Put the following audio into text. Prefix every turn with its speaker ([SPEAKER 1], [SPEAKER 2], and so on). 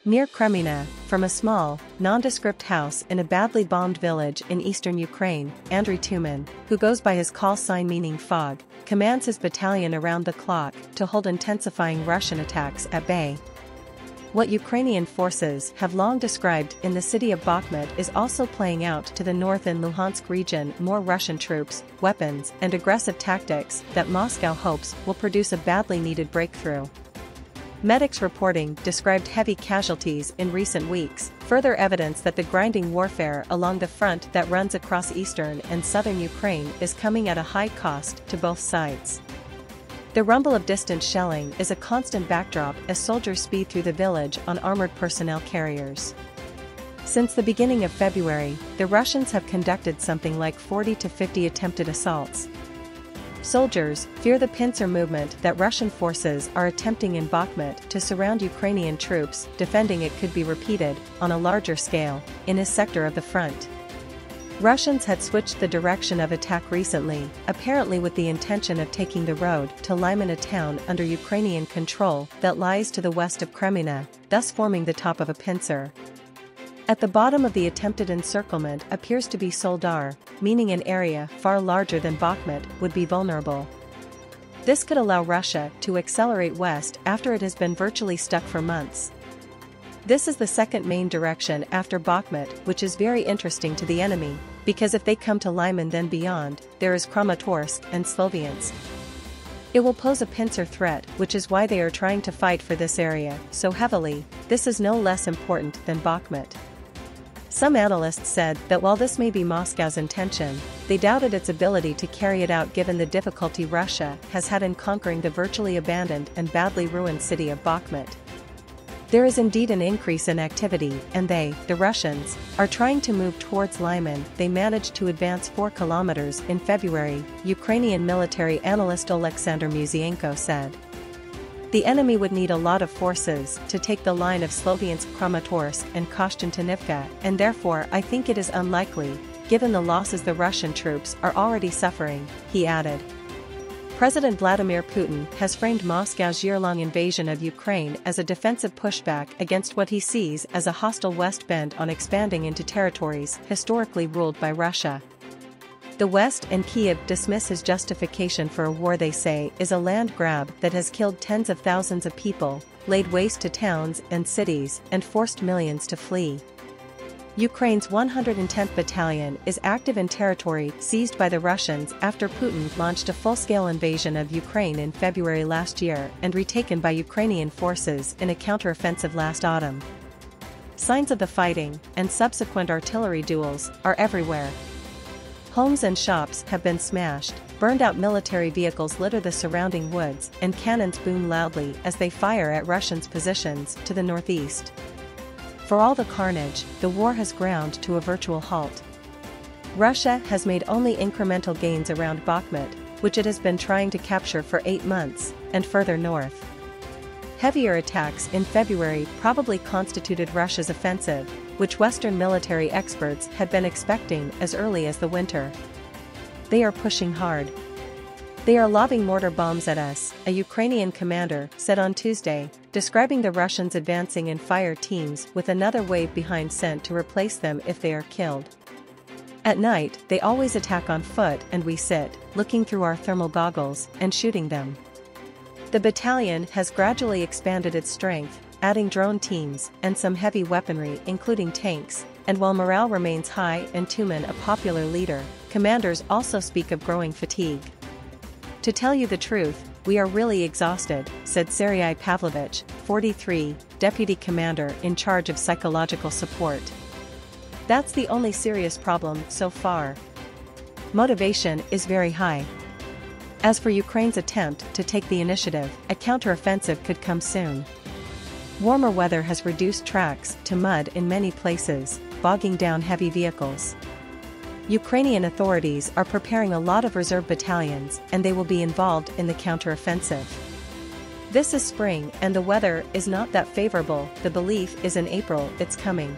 [SPEAKER 1] Near Kreminna, from a small, nondescript house in a badly bombed village in eastern Ukraine, Andriy Tuman, who goes by his call sign meaning fog, commands his battalion around the clock to hold intensifying Russian attacks at bay. What Ukrainian forces have long described in the city of Bakhmut is also playing out to the north in Luhansk region. More Russian troops, weapons, and aggressive tactics that Moscow hopes will produce a badly needed breakthrough. Medics reporting described heavy casualties in recent weeks, further evidence that the grinding warfare along the front that runs across eastern and southern Ukraine is coming at a high cost to both sides. The rumble of distant shelling is a constant backdrop as soldiers speed through the village on armored personnel carriers. Since the beginning of February, the Russians have conducted something like 40 to 50 attempted assaults. Soldiers fear the pincer movement that Russian forces are attempting in Bakhmut to surround Ukrainian troops, defending it could be repeated, on a larger scale, in his sector of the front. Russians had switched the direction of attack recently, apparently with the intention of taking the road to Lyman, a town under Ukrainian control that lies to the west of Kreminna, thus forming the top of a pincer. At the bottom of the attempted encirclement appears to be Soldar, meaning an area far larger than Bakhmut would be vulnerable. This could allow Russia to accelerate west after it has been virtually stuck for months. This is the second main direction after Bakhmut, which is very interesting to the enemy, because if they come to Lyman then beyond, there is Kramatorsk and Sloviansk. It will pose a pincer threat, which is why they are trying to fight for this area so heavily. This is no less important than Bakhmut. Some analysts said that while this may be Moscow's intention, they doubted its ability to carry it out given the difficulty Russia has had in conquering the virtually abandoned and badly ruined city of Bakhmut. There is indeed an increase in activity, and they, the Russians, are trying to move towards Lyman. They managed to advance 4 kilometers in February, Ukrainian military analyst Oleksandr Musienko said. The enemy would need a lot of forces to take the line of Sloviansk, Kramatorsk and Kostantinivka, and therefore I think it is unlikely, given the losses the Russian troops are already suffering, he added. President Vladimir Putin has framed Moscow's year-long invasion of Ukraine as a defensive pushback against what he sees as a hostile West bent on expanding into territories historically ruled by Russia. The West and Kyiv dismiss his justification for a war they say is a land grab that has killed tens of thousands of people, laid waste to towns and cities, and forced millions to flee. Ukraine's 110th Battalion is active in territory seized by the Russians after Putin launched a full-scale invasion of Ukraine in February last year and retaken by Ukrainian forces in a counteroffensive last autumn. Signs of the fighting, and subsequent artillery duels, are everywhere. Homes and shops have been smashed, burned-out military vehicles litter the surrounding woods, and cannons boom loudly as they fire at Russians' positions to the northeast. For all the carnage, the war has ground to a virtual halt. Russia has made only incremental gains around Bakhmut, which it has been trying to capture for 8 months, and further north. Heavier attacks in February probably constituted Russia's offensive, which Western military experts had been expecting as early as the winter. They are pushing hard. They are lobbing mortar bombs at us, a Ukrainian commander said on Tuesday, describing the Russians advancing in fire teams with another wave behind sent to replace them if they are killed. At night, they always attack on foot and we sit, looking through our thermal goggles, and shooting them. The battalion has gradually expanded its strength, adding drone teams and some heavy weaponry including tanks, and while morale remains high and Tuman a popular leader, commanders also speak of growing fatigue. To tell you the truth, we are really exhausted, said Sergei Pavlovich, 43, deputy commander in charge of psychological support. That's the only serious problem so far. Motivation is very high. As for Ukraine's attempt to take the initiative, a counteroffensive could come soon. Warmer weather has reduced tracks to mud in many places, bogging down heavy vehicles. Ukrainian authorities are preparing a lot of reserve battalions and they will be involved in the counteroffensive. This is spring and the weather is not that favorable. The belief is in April it's coming.